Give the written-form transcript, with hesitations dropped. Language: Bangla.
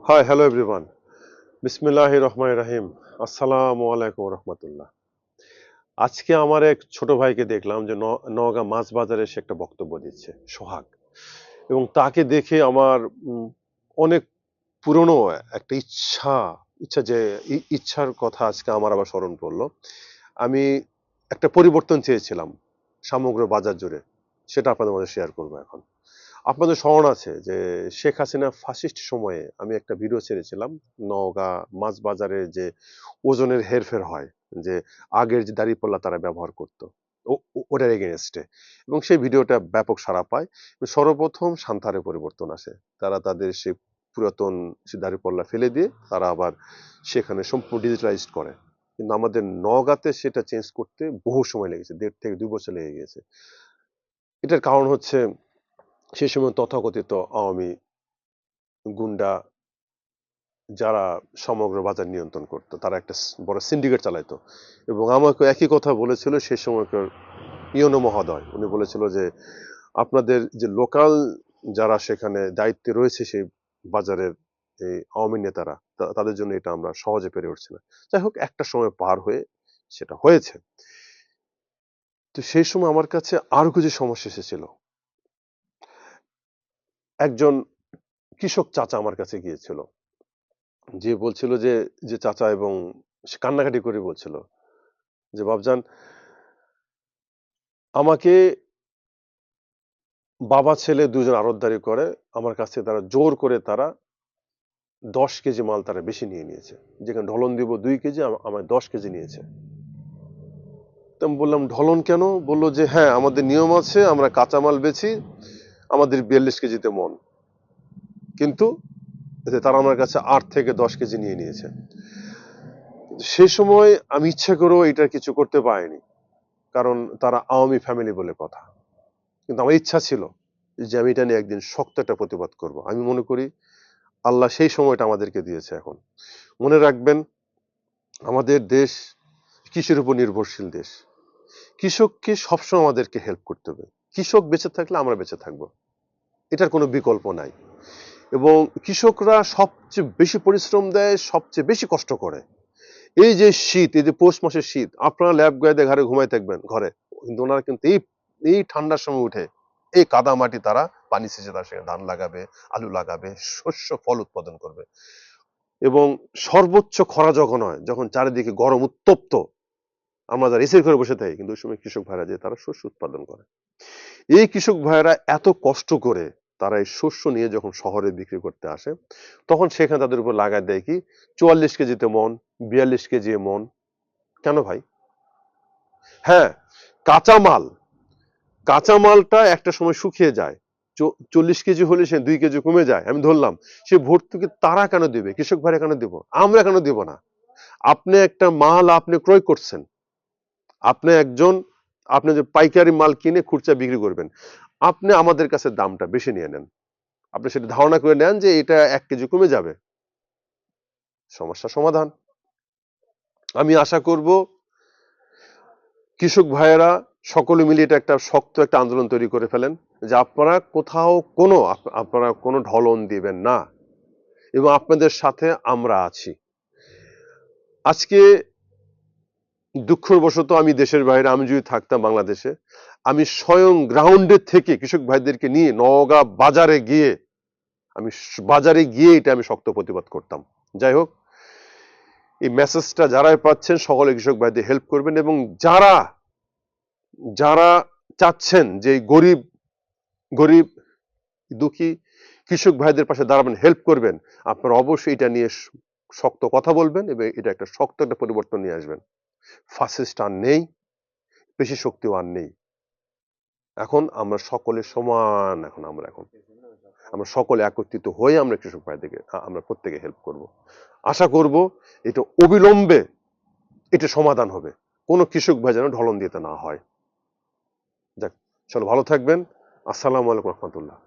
Hi, hello everyone. বিসমিল্লাহির রহমানির রহিম। আসসালামু আলাইকুম রহমতুল্লাহ। আজকে আমার এক ছোট ভাইকে দেখলাম যে নওগাঁ মাছ বাজারে সে একটা বক্তব্য দিচ্ছে, সোহাগ। এবং তাকে দেখে আমার অনেক পুরনো একটা ইচ্ছা যে ইচ্ছার কথা আজকে আমার আবার স্মরণ পড়লো। আমি একটা পরিবর্তন চেয়েছিলাম সমগ্র বাজার জুড়ে, সেটা আপনাদের মধ্যে শেয়ার করবো এখন। আপনাদের স্মরণ আছে যে শেখ হাসিনা ফাসিস্ট সময়ে আমি একটা ভিডিও ছেড়েছিলাম, নওগাঁ মাছ বাজারে যে ওজনের হেরফের হয়, যে আগের যে দাঁড়িপাল্লা তারা ব্যবহার করতো ওটার এগেনস্টে, এবং সেই ভিডিওটা ব্যাপক সাড়া পায়। সর্বপ্রথম সান্তাহারে পরিবর্তন আসে, তারা তাদের সেই পুরাতন সে দাঁড়িপাল্লা ফেলে দিয়ে তারা আবার সেখানে সম্পূর্ণ ডিজিটালাইজড করে। কিন্তু আমাদের নওগাঁতে সেটা চেঞ্জ করতে বহু সময় লেগেছে, 1.5 থেকে 2 বছর লেগে গেছে। এটার কারণ হচ্ছে সেই সময় তথাকথিত আওয়ামী গুন্ডা যারা সমগ্র বাজার নিয়ন্ত্রণ করতো, তারা একটা বড় সিন্ডিকেট চালাইতো। এবং আমাকে একই কথা বলেছিল সেই সময়কার ইউনো মহোদয়। উনি বলেছিল যে আপনাদের যে লোকাল যারা সেখানে দায়িত্বে রয়েছে সেই বাজারের এই আওয়ামী নেতারা, তাদের জন্য এটা আমরা সহজে পেরে উঠছি না। যাই হোক, একটা সময় পার হয়ে সেটা হয়েছে। তো সেই সময় আমার কাছে আরো কিছু সমস্যা এসেছিল। একজন কৃষক চাচা আমার কাছে গিয়েছিল, যে বলছিল যে যে চাচা, এবং সে কান্নাকাটি করে বলছিল যে বাবজান, আমাকে বাবা ছেলে দুজন আড়তদারি করে, আমার কাছে তারা জোর করে তারা 10 কেজি মাল তারা বেশি নিয়ে নিয়েছে, যেখানে ঢলন দিব 2 কেজি, আমার 10 কেজি নিয়েছে। তো আমি বললাম ঢলন কেন? বললো যে হ্যাঁ, আমাদের নিয়ম আছে, আমরা কাঁচামাল বেচি, আমাদের 42 কেজিতে মন, কিন্তু তারা আমার কাছে 8 থেকে 10 কেজি নিয়ে নিয়েছে। সে সময় আমি ইচ্ছা করেও এটা কিছু করতে পারিনি, কারণ তারা আওয়ামী ফ্যামিলি বলে কথা। কিন্তু আমার ইচ্ছা ছিল যে আমি এটা নিয়ে একদিন শক্ত একটা প্রতিবাদ করব। আমি মনে করি আল্লাহ সেই সময়টা আমাদেরকে দিয়েছে। এখন মনে রাখবেন, আমাদের দেশ কৃষির উপর নির্ভরশীল দেশ। কৃষককে সবসময় আমাদেরকে হেল্প করতে হবে। কৃষক বেঁচে থাকলে আমরা বেঁচে থাকবো, এটার কোনো বিকল্প নাই। এবং কৃষকরা সবচেয়ে বেশি পরিশ্রম দেয়, সবচেয়ে বেশি কষ্ট করে। এই যে শীত, এই যে পৌষ মাসের শীত, আপনারা ল্যাব গায়ে ঘরে ঘুমাই থাকবেন ঘরে, কিন্তু ওনারা কিন্তু এই এই ঠান্ডার সময় উঠে এই কাদা মাটি তারা পানি সেচে তার সেখানে ধান লাগাবে, আলু লাগাবে, শস্য ফল উৎপাদন করবে। এবং সর্বোচ্চ খরা যখন হয়, যখন চারিদিকে গরম উত্তপ্ত, আমরা যারা এসির ঘরে বসে থাকি, কিন্তু ওই সময় কৃষক ভাইরা যে তারা শস্য উৎপাদন করে, এই কৃষক ভাইরা এত কষ্ট করে তারা এই শস্য নিয়ে যখন শহরে বিক্রি করতে আসে, তখন সেখানে তাদের উপর লাগায় দেয় কি 44 কেজিতে মন, 42 কেজি মন। কেন ভাই? হ্যাঁ, কাঁচামাল, কাঁচামালটা একটা সময় শুকিয়ে যায়, 40 কেজি হলে সে 2 কেজি কমে যায়, আমি ধরলাম। সে ভর্তুকি তারা কেন দিবে? কৃষক ভাইরা কেন দিব? আমরা কেন দিব না? আপনি একটা মাল আপনি ক্রয় করছেন, আপনি একজন, আপনি যে পাইকারি মাল কিনে খুচরা বিক্রি করবেন, আপনি আমাদের কাছে দামটা বেশি নিয়ে নেন, আপনি সেটা ধারণা করে নেন যে এটা 1 কেজি কমে যাবে, সমস্যা সমাধান। আমি আশা করব কৃষক ভাইয়েরা সকলে মিলে এটা একটা শক্ত একটা আন্দোলন তৈরি করে ফেলেন, যে আপনারা কোথাও আপনারা কোনো ঢলন দিবেন না, এবং আপনাদের সাথে আমরা আছি। আজকে দুঃখবশত আমি দেশের বাইরে, আমি যদি থাকতাম বাংলাদেশে, আমি স্বয়ং গ্রাউন্ডের থেকে কৃষক ভাইদেরকে নিয়ে নওগাঁ বাজারে গিয়ে এটা আমি শক্ত প্রতিবাদ করতাম। যাই হোক, এই মেসেজটা যারাই পাচ্ছেন সকলে কৃষক ভাইদের হেল্প করবেন, এবং যারা যারা চাচ্ছেন যে গরিব গরিব দুঃখী কৃষক ভাইদের পাশে দাঁড়াবেন, হেল্প করবেন, আপনারা অবশ্যই এটা নিয়ে শক্ত কথা বলবেন, এবং এটা একটা শক্ত একটা পরিবর্তন নিয়ে আসবেন। ফাসিস্ট আর নেই, পেশি শক্তিও আর নেই। এখন আমরা সকলে সমান, আমরা সকলে একত্রিত হয়ে আমরা কৃষক ভাইদেরকে আমরা প্রত্যেকে হেল্প করব। আশা করব এটা অবিলম্বে এটা সমাধান হবে, কোনো কৃষক ভাই যেন ঢলন দিতে না হয়। যাক, চলো ভালো থাকবেন। আসসালামু আলাইকুম রহমতুল্লাহ।